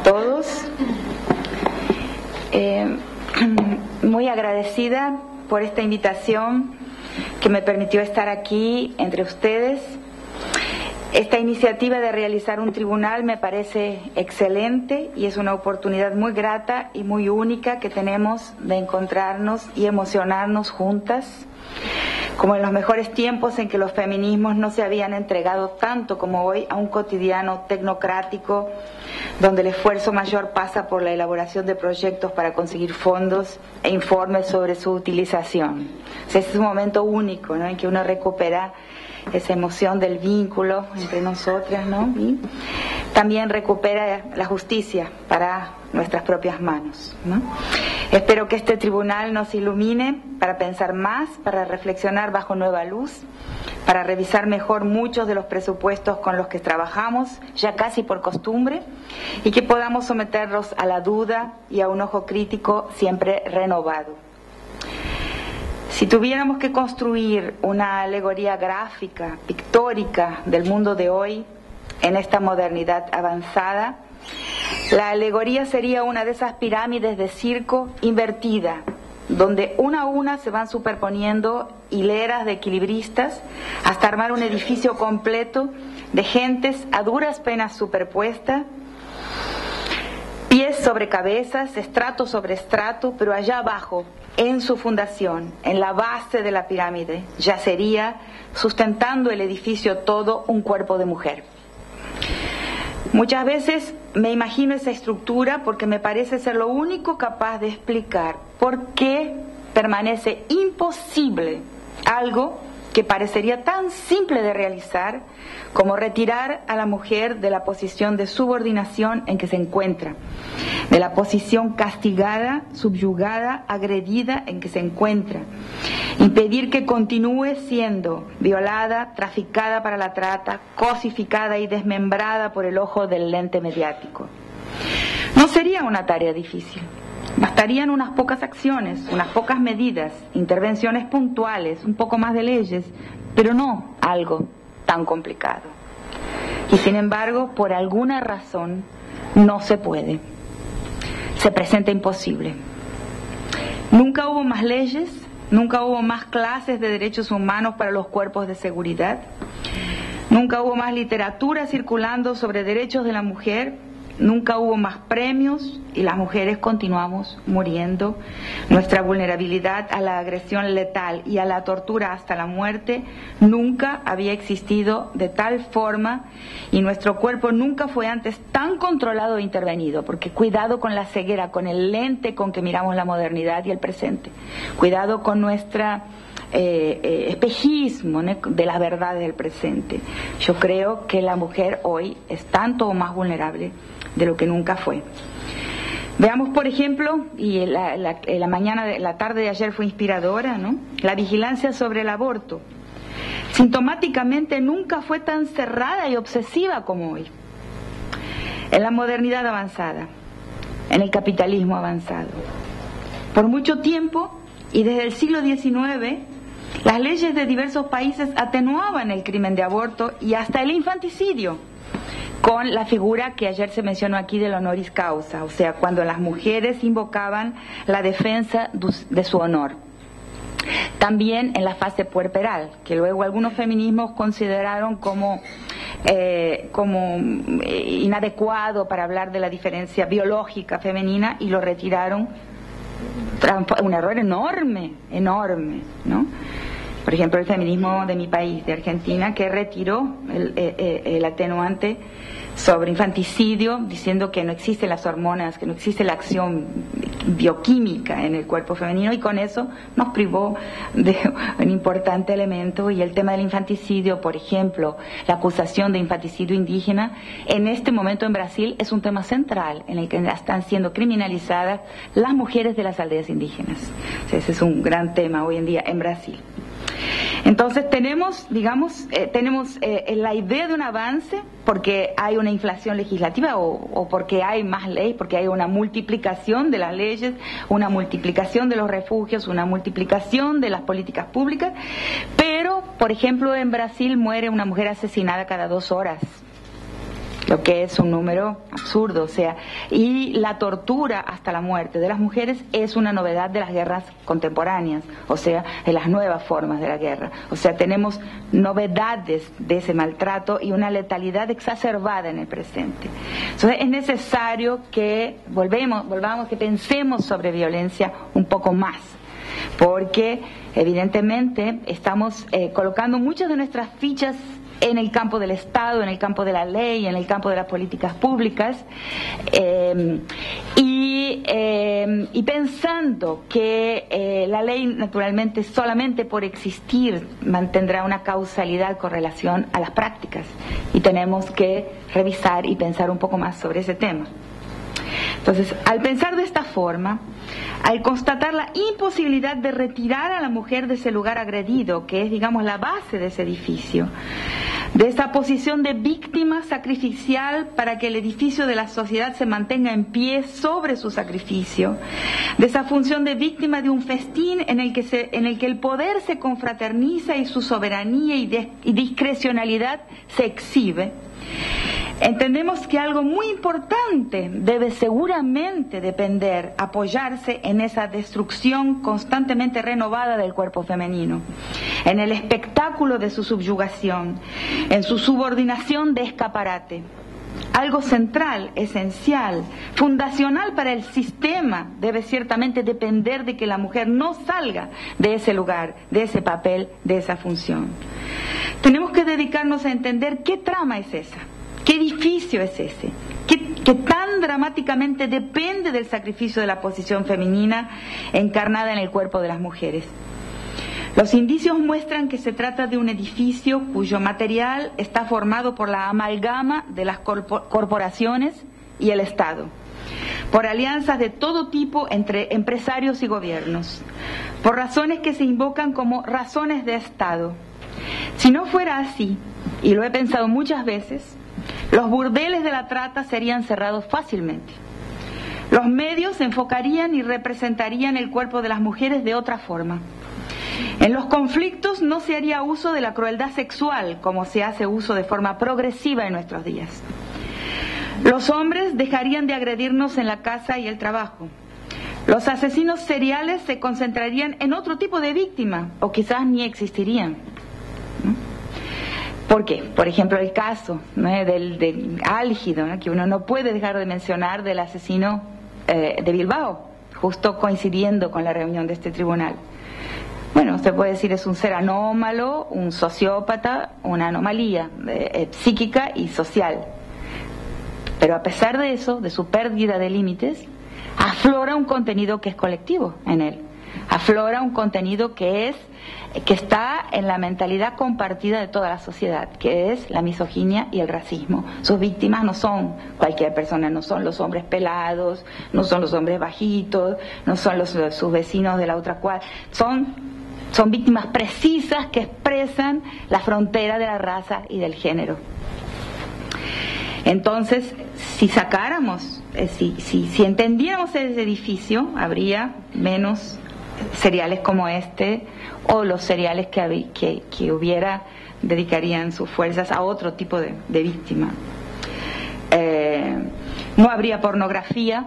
todos. Muy agradecida por esta invitación que me permitió estar aquí entre ustedes. Esta iniciativa de realizar un tribunal me parece excelente y es una oportunidad muy grata y muy única que tenemos de encontrarnos y emocionarnos juntas, como en los mejores tiempos en que los feminismos no se habían entregado tanto como hoy a un cotidiano tecnocrático donde el esfuerzo mayor pasa por la elaboración de proyectos para conseguir fondos e informes sobre su utilización. O sea, ese es un momento único, ¿no?, en que uno recupera esa emoción del vínculo entre nosotras, ¿no? Y también recupera la justicia para nuestras propias manos, ¿no? Espero que este tribunal nos ilumine para pensar más, para reflexionar bajo nueva luz, para revisar mejor muchos de los presupuestos con los que trabajamos, ya casi por costumbre, y que podamos someterlos a la duda y a un ojo crítico siempre renovado. Si tuviéramos que construir una alegoría gráfica, pictórica del mundo de hoy, en esta modernidad avanzada, la alegoría sería una de esas pirámides de circo invertida, donde una a una se van superponiendo hileras de equilibristas hasta armar un edificio completo de gentes a duras penas superpuestas, pies sobre cabezas, estrato sobre estrato, pero allá abajo, en su fundación, en la base de la pirámide, yacería, sustentando el edificio todo, un cuerpo de mujer. Muchas veces me imagino esa estructura porque me parece ser lo único capaz de explicar por qué permanece imposible algo que parecería tan simple de realizar como retirar a la mujer de la posición de subordinación en que se encuentra, de la posición castigada, subyugada, agredida en que se encuentra, impedir que continúe siendo violada, traficada para la trata, cosificada y desmembrada por el ojo del lente mediático. No sería una tarea difícil. Bastarían unas pocas acciones, unas pocas medidas, intervenciones puntuales, un poco más de leyes, pero no algo tan complicado. Y sin embargo, por alguna razón, no se puede. Se presenta imposible. Nunca hubo más leyes, nunca hubo más clases de derechos humanos para los cuerpos de seguridad, nunca hubo más literatura circulando sobre derechos de la mujer, nunca hubo más premios y las mujeres continuamos muriendo. Nuestra vulnerabilidad a la agresión letal y a la tortura hasta la muerte nunca había existido de tal forma y nuestro cuerpo nunca fue antes tan controlado e intervenido, porque cuidado con la ceguera, con el lente con que miramos la modernidad y el presente, cuidado con nuestra espejismo, ¿no?, de las verdades del presente. Yo creo que la mujer hoy es tanto o más vulnerable de lo que nunca fue. Veamos, por ejemplo, y la tarde de ayer fue inspiradora, ¿no?, la vigilancia sobre el aborto. Sintomáticamente nunca fue tan cerrada y obsesiva como hoy. En la modernidad avanzada, en el capitalismo avanzado. Por mucho tiempo, y desde el siglo XIX, las leyes de diversos países atenuaban el crimen de aborto y hasta el infanticidio, con la figura que ayer se mencionó aquí del honoris causa, o sea, cuando las mujeres invocaban la defensa de su honor. También en la fase puerperal, que luego algunos feminismos consideraron como inadecuado para hablar de la diferencia biológica femenina y lo retiraron. Un error enorme, ¿no? Por ejemplo, el feminismo de mi país, de Argentina, que retiró el atenuante sobre infanticidio, diciendo que no existen las hormonas, que no existe la acción bioquímica en el cuerpo femenino, y con eso nos privó de un importante elemento. Y el tema del infanticidio, por ejemplo, la acusación de infanticidio indígena, en este momento en Brasil es un tema central en el que están siendo criminalizadas las mujeres de las aldeas indígenas. O sea, ese es un gran tema hoy en día en Brasil. Entonces tenemos la idea de un avance porque hay una inflación legislativa o porque hay más ley, porque hay una multiplicación de las leyes, una multiplicación de los refugios, una multiplicación de las políticas públicas, pero, por ejemplo, en Brasil muere una mujer asesinada cada 2 horas. lo que es un número absurdo, o sea, y la tortura hasta la muerte de las mujeres es una novedad de las guerras contemporáneas, o sea, de las nuevas formas de la guerra. O sea, tenemos novedades de ese maltrato y una letalidad exacerbada en el presente. Entonces es necesario que volvamos, que pensemos sobre violencia un poco más, porque evidentemente estamos colocando muchas de nuestras fichas en el campo del Estado, en el campo de la ley, en el campo de las políticas públicas, y pensando que la ley naturalmente solamente por existir mantendrá una causalidad con relación a las prácticas, y tenemos que revisar y pensar un poco más sobre ese tema. Entonces, al pensar de esta forma, al constatar la imposibilidad de retirar a la mujer de ese lugar agredido, que es, digamos, la base de ese edificio, de esa posición de víctima sacrificial para que el edificio de la sociedad se mantenga en pie sobre su sacrificio, de esa función de víctima de un festín en el que el poder se confraterniza y su soberanía y discrecionalidad se exhibe, entendemos que algo muy importante debe seguramente depender, apoyarse en esa destrucción constantemente renovada del cuerpo femenino, en el espectáculo de su subyugación, en su subordinación de escaparate. Algo central, esencial, fundacional para el sistema debe ciertamente depender de que la mujer no salga de ese lugar, de ese papel, de esa función. Tenemos que dedicarnos a entender qué trama es esa. ¿Qué edificio es ese? Que tan dramáticamente depende del sacrificio de la posición femenina encarnada en el cuerpo de las mujeres? Los indicios muestran que se trata de un edificio cuyo material está formado por la amalgama de las corporaciones y el Estado, por alianzas de todo tipo entre empresarios y gobiernos, por razones que se invocan como razones de Estado. Si no fuera así, y lo he pensado muchas veces, los burdeles de la trata serían cerrados fácilmente. Los medios enfocarían y representarían el cuerpo de las mujeres de otra forma. En los conflictos no se haría uso de la crueldad sexual como se hace uso de forma progresiva en nuestros días. Los hombres dejarían de agredirnos en la casa y el trabajo. Los asesinos seriales se concentrarían en otro tipo de víctima, o quizás ni existirían. ¿Por qué? Por ejemplo, el caso, ¿no?, del álgido, ¿no?, que uno no puede dejar de mencionar, del asesino de Bilbao, justo coincidiendo con la reunión de este tribunal. Bueno, usted puede decir es un ser anómalo, un sociópata, una anomalía psíquica y social. Pero a pesar de eso, de su pérdida de límites, aflora un contenido que es colectivo en él. Aflora un contenido que está en la mentalidad compartida de toda la sociedad, que es la misoginia y el racismo. Sus víctimas no son cualquier persona, no son los hombres pelados, no son los hombres bajitos, no son sus vecinos de la otra cuadra, son víctimas precisas que expresan la frontera de la raza y del género. Entonces, si sacáramos, si entendiéramos ese edificio, habría menos seriales como este, o los seriales que hubiera dedicarían sus fuerzas a otro tipo de víctima. No habría pornografía.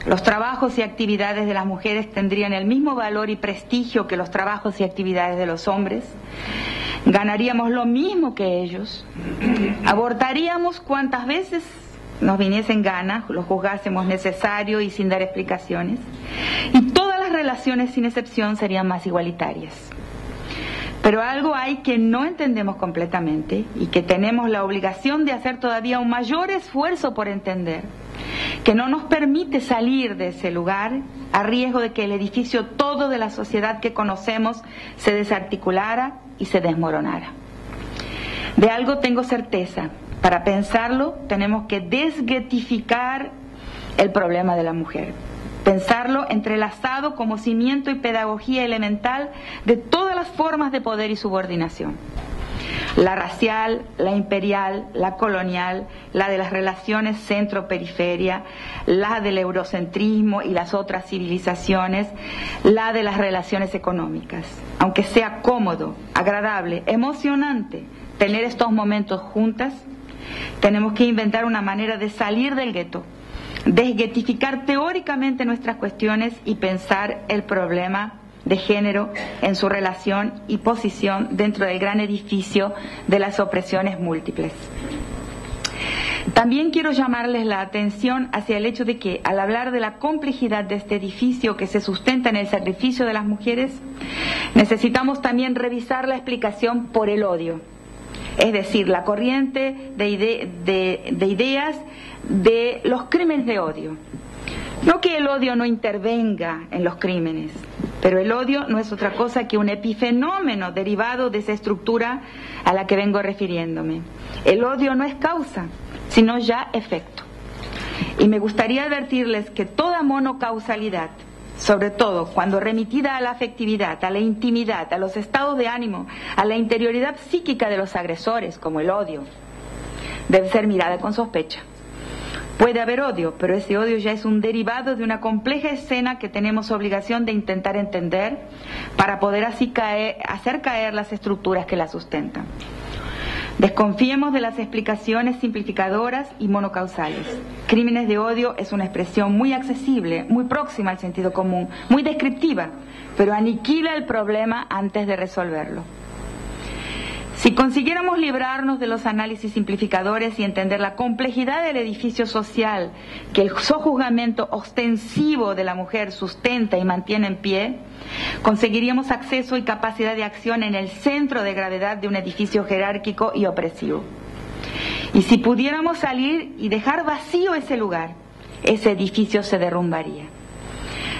Los trabajos y actividades de las mujeres tendrían el mismo valor y prestigio que los trabajos y actividades de los hombres. Ganaríamos lo mismo que ellos. Abortaríamos cuantas veces nos viniese en gana, lo juzgásemos necesario y sin dar explicaciones. Y todas las relaciones, sin excepción, serían más igualitarias. Pero algo hay que no entendemos completamente y que tenemos la obligación de hacer todavía un mayor esfuerzo por entender, que no nos permite salir de ese lugar a riesgo de que el edificio todo de la sociedad que conocemos se desarticulara y se desmoronara. De algo tengo certeza: para pensarlo tenemos que desguetificar el problema de la mujer, pensarlo entrelazado como cimiento y pedagogía elemental de todas las formas de poder y subordinación: la racial, la imperial, la colonial, la de las relaciones centro-periferia, la del eurocentrismo y las otras civilizaciones, la de las relaciones económicas. Aunque sea cómodo, agradable, emocionante tener estos momentos juntas, Tenemos que inventar una manera de salir del gueto, desguetificar teóricamente nuestras cuestiones y pensar el problema de género en su relación y posición dentro del gran edificio de las opresiones múltiples. También quiero llamarles la atención hacia el hecho de que, al hablar de la complejidad de este edificio que se sustenta en el sacrificio de las mujeres, necesitamos también revisar la explicación por el odio, es decir, la corriente de ideas de los crímenes de odio. No que el odio no intervenga en los crímenes, pero el odio no es otra cosa que un epifenómeno derivado de esa estructura a la que vengo refiriéndome. El odio no es causa, sino ya efecto. Y me gustaría advertirles que toda monocausalidad, sobre todo cuando remitida a la afectividad, a la intimidad, a los estados de ánimo, a la interioridad psíquica de los agresores, como el odio, debe ser mirada con sospecha. Puede haber odio, pero ese odio ya es un derivado de una compleja escena que tenemos obligación de intentar entender para poder así hacer caer las estructuras que la sustentan. Desconfiemos de las explicaciones simplificadoras y monocausales. Crímenes de odio es una expresión muy accesible, muy próxima al sentido común, muy descriptiva, pero aniquila el problema antes de resolverlo. Si consiguiéramos librarnos de los análisis simplificadores y entender la complejidad del edificio social que el sojuzgamiento ostensivo de la mujer sustenta y mantiene en pie, conseguiríamos acceso y capacidad de acción en el centro de gravedad de un edificio jerárquico y opresivo. Y si pudiéramos salir y dejar vacío ese lugar, ese edificio se derrumbaría.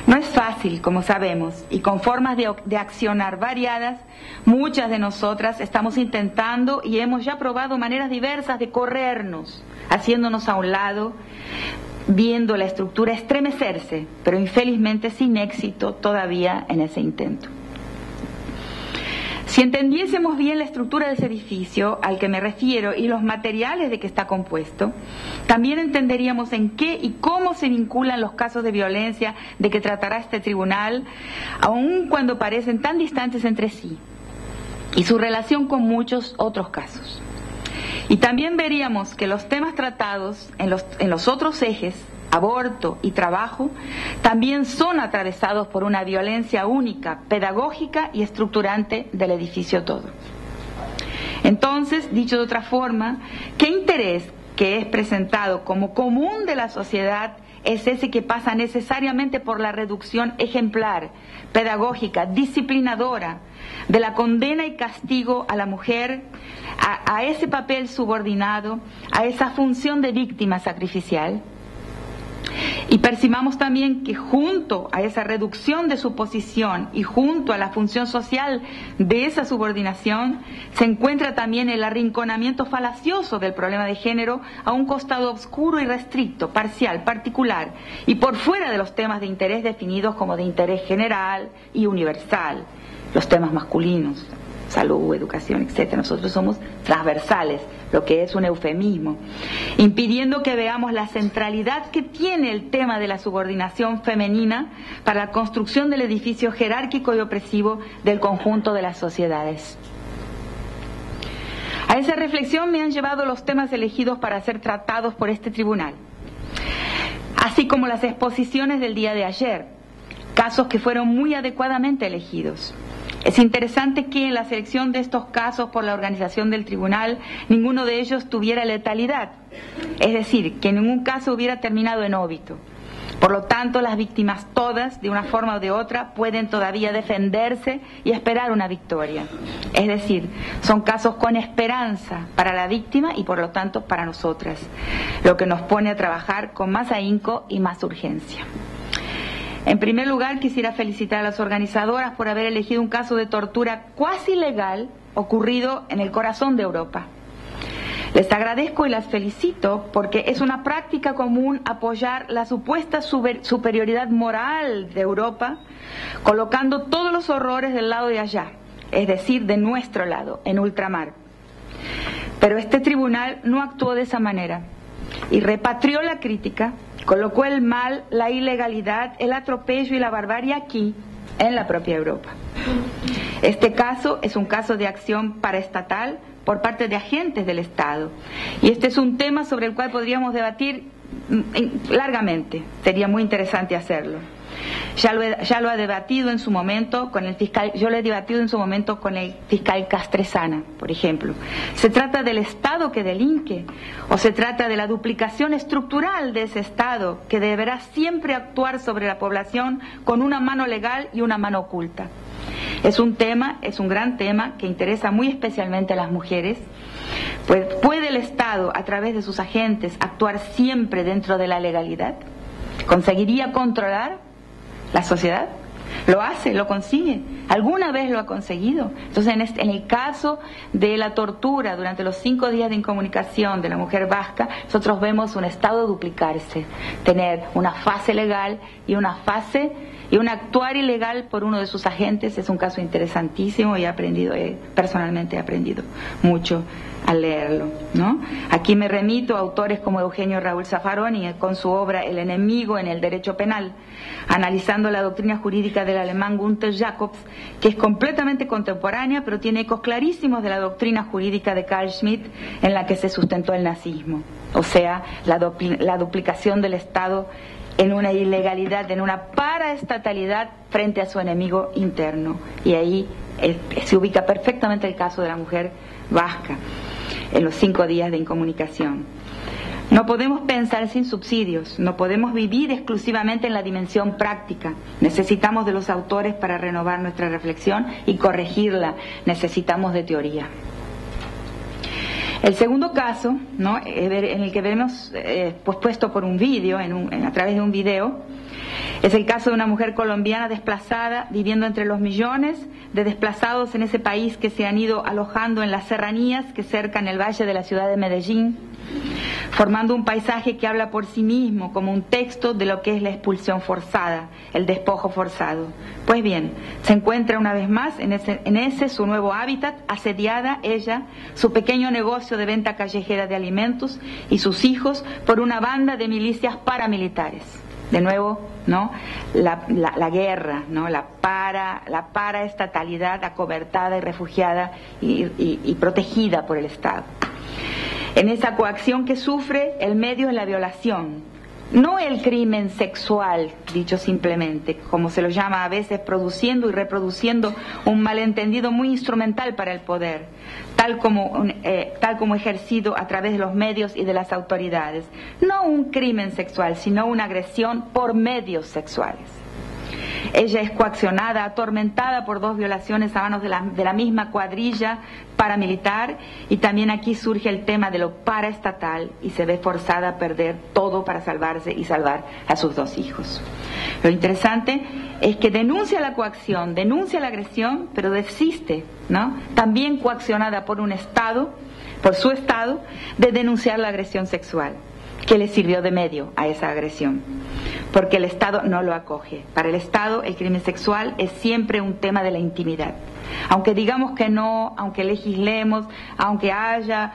No es fácil, como sabemos, y con formas de accionar variadas, muchas de nosotras estamos intentando y hemos ya probado maneras diversas de corrernos, haciéndonos a un lado, viendo la estructura estremecerse, pero infelizmente sin éxito todavía en ese intento. Si entendiésemos bien la estructura de ese edificio al que me refiero y los materiales de que está compuesto, también entenderíamos en qué y cómo se vinculan los casos de violencia de que tratará este tribunal, aun cuando parecen tan distantes entre sí, y su relación con muchos otros casos. Y también veríamos que los temas tratados en los otros ejes, aborto y trabajo, también son atravesados por una violencia única, pedagógica y estructurante del edificio todo. Entonces, dicho de otra forma, ¿qué interés que es presentado como común de la sociedad es ese que pasa necesariamente por la reducción ejemplar, pedagógica, disciplinadora, de la condena y castigo a la mujer, a ese papel subordinado, a esa función de víctima sacrificial? Y percibamos también que junto a esa reducción de su posición y junto a la función social de esa subordinación se encuentra también el arrinconamiento falacioso del problema de género a un costado oscuro y restricto, parcial, particular y por fuera de los temas de interés definidos como de interés general y universal, los temas masculinos, salud, educación, etc. Nosotros somos transversales, lo que es un eufemismo, impidiendo que veamos la centralidad que tiene el tema de la subordinación femenina para la construcción del edificio jerárquico y opresivo del conjunto de las sociedades. A esa reflexión me han llevado los temas elegidos para ser tratados por este tribunal, así como las exposiciones del día de ayer, casos que fueron muy adecuadamente elegidos. Es interesante que en la selección de estos casos por la organización del tribunal, ninguno de ellos tuviera letalidad, es decir, que en ningún caso hubiera terminado en óbito. Por lo tanto, las víctimas todas, de una forma o de otra, pueden todavía defenderse y esperar una victoria. Es decir, son casos con esperanza para la víctima y por lo tanto para nosotras, lo que nos pone a trabajar con más ahínco y más urgencia. En primer lugar, quisiera felicitar a las organizadoras por haber elegido un caso de tortura cuasi legal ocurrido en el corazón de Europa. Les agradezco y las felicito porque es una práctica común apoyar la supuesta superioridad moral de Europa, colocando todos los horrores del lado de allá, es decir, de nuestro lado, en ultramar. Pero este tribunal no actuó de esa manera y repatrió la crítica, colocó el mal, la ilegalidad, el atropello y la barbarie aquí, en la propia Europa. Este caso es un caso de acción paraestatal por parte de agentes del Estado. Y este es un tema sobre el cual podríamos debatir largamente, sería muy interesante hacerlo. Ya lo ha debatido en su momento con el fiscal, yo lo he debatido en su momento con el fiscal Castresana, por ejemplo. ¿Se trata del Estado que delinque o se trata de la duplicación estructural de ese Estado que deberá siempre actuar sobre la población con una mano legal y una mano oculta? Es un gran tema que interesa muy especialmente a las mujeres. Pues, ¿puede el Estado, a través de sus agentes, actuar siempre dentro de la legalidad? ¿Conseguiría controlar la sociedad? ¿Lo hace? ¿Lo consigue? ¿Alguna vez lo ha conseguido? Entonces, en el caso de la tortura durante los 5 días de incomunicación de la mujer vasca, nosotros vemos un Estado duplicarse, tener una fase legal y un actuar ilegal por uno de sus agentes. Es un caso interesantísimo y personalmente he aprendido mucho al leerlo, ¿no? Aquí me remito a autores como Eugenio Raúl Zaffaroni con su obra El enemigo en el derecho penal, analizando la doctrina jurídica del alemán Gunther Jacobs, que es completamente contemporánea, pero tiene ecos clarísimos de la doctrina jurídica de Carl Schmitt, en la que se sustentó el nazismo, o sea, la duplicación del Estado en una ilegalidad, en una paraestatalidad frente a su enemigo interno. Y ahí se ubica perfectamente el caso de la mujer vasca en los 5 días de incomunicación. No podemos pensar sin subsidios, no podemos vivir exclusivamente en la dimensión práctica. Necesitamos de los autores para renovar nuestra reflexión y corregirla. Necesitamos de teoría. El segundo caso, ¿no?, en el que vemos puesto por un vídeo, a través de un video, es el caso de una mujer colombiana desplazada, viviendo entre los millones de desplazados en ese país que se han ido alojando en las serranías que cercan el valle de la ciudad de Medellín, formando un paisaje que habla por sí mismo como un texto de lo que es la expulsión forzada, el despojo forzado. Pues bien, se encuentra una vez más en ese su nuevo hábitat, asediada ella, su pequeño negocio de venta callejera de alimentos y sus hijos por una banda de milicias paramilitares. De nuevo, ¿no?, la guerra, ¿no?, la paraestatalidad acobertada y refugiada y protegida por el Estado. En esa coacción que sufre, el medio es la violación, no el crimen sexual, dicho simplemente, como se lo llama a veces, produciendo y reproduciendo un malentendido muy instrumental para el poder, tal como ejercido a través de los medios y de las autoridades. No un crimen sexual, sino una agresión por medios sexuales. Ella es coaccionada, atormentada por 2 violaciones a manos de la misma cuadrilla paramilitar, y también aquí surge el tema de lo paraestatal y se ve forzada a perder todo para salvarse y salvar a sus 2 hijos. Lo interesante es que denuncia la coacción, denuncia la agresión, pero desiste, ¿no?, también coaccionada por un Estado, por su Estado, de denunciar la agresión sexual, que le sirvió de medio a esa agresión, porque el Estado no lo acoge. Para el Estado el crimen sexual es siempre un tema de la intimidad. Aunque digamos que no, aunque legislemos, aunque haya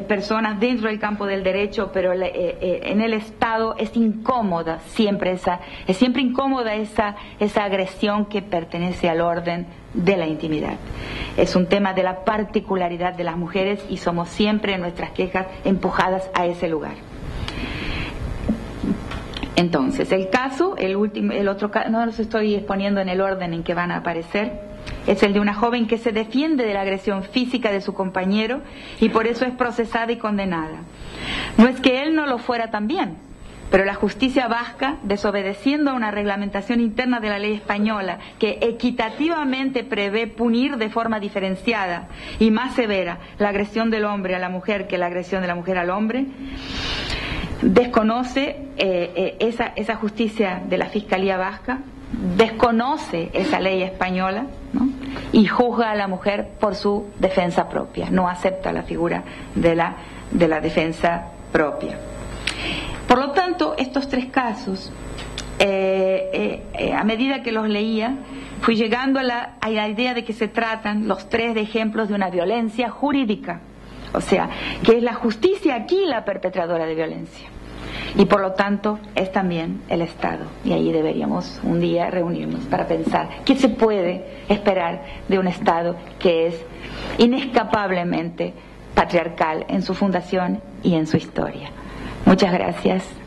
personas dentro del campo del derecho, pero en el Estado es incómoda siempre esa agresión que pertenece al orden de la intimidad. Es un tema de la particularidad de las mujeres y somos siempre en nuestras quejas empujadas a ese lugar. Entonces, el otro caso, no los estoy exponiendo en el orden en que van a aparecer, es el de una joven que se defiende de la agresión física de su compañero y por eso es procesada y condenada. No es que él no lo fuera también, pero la justicia vasca, desobedeciendo a una reglamentación interna de la ley española que equitativamente prevé punir de forma diferenciada y más severa la agresión del hombre a la mujer que la agresión de la mujer al hombre, desconoce esa justicia de la Fiscalía vasca, desconoce esa ley española, ¿no?, y juzga a la mujer por su defensa propia, no acepta la figura de la defensa propia. Por lo tanto, estos 3 casos, a medida que los leía, fui llegando a la idea de que se tratan los 3 de ejemplos de una violencia jurídica, o sea, que es la justicia aquí la perpetradora de violencia. Y por lo tanto es también el Estado. Y ahí deberíamos un día reunirnos para pensar qué se puede esperar de un Estado que es inescapablemente patriarcal en su fundación y en su historia. Muchas gracias.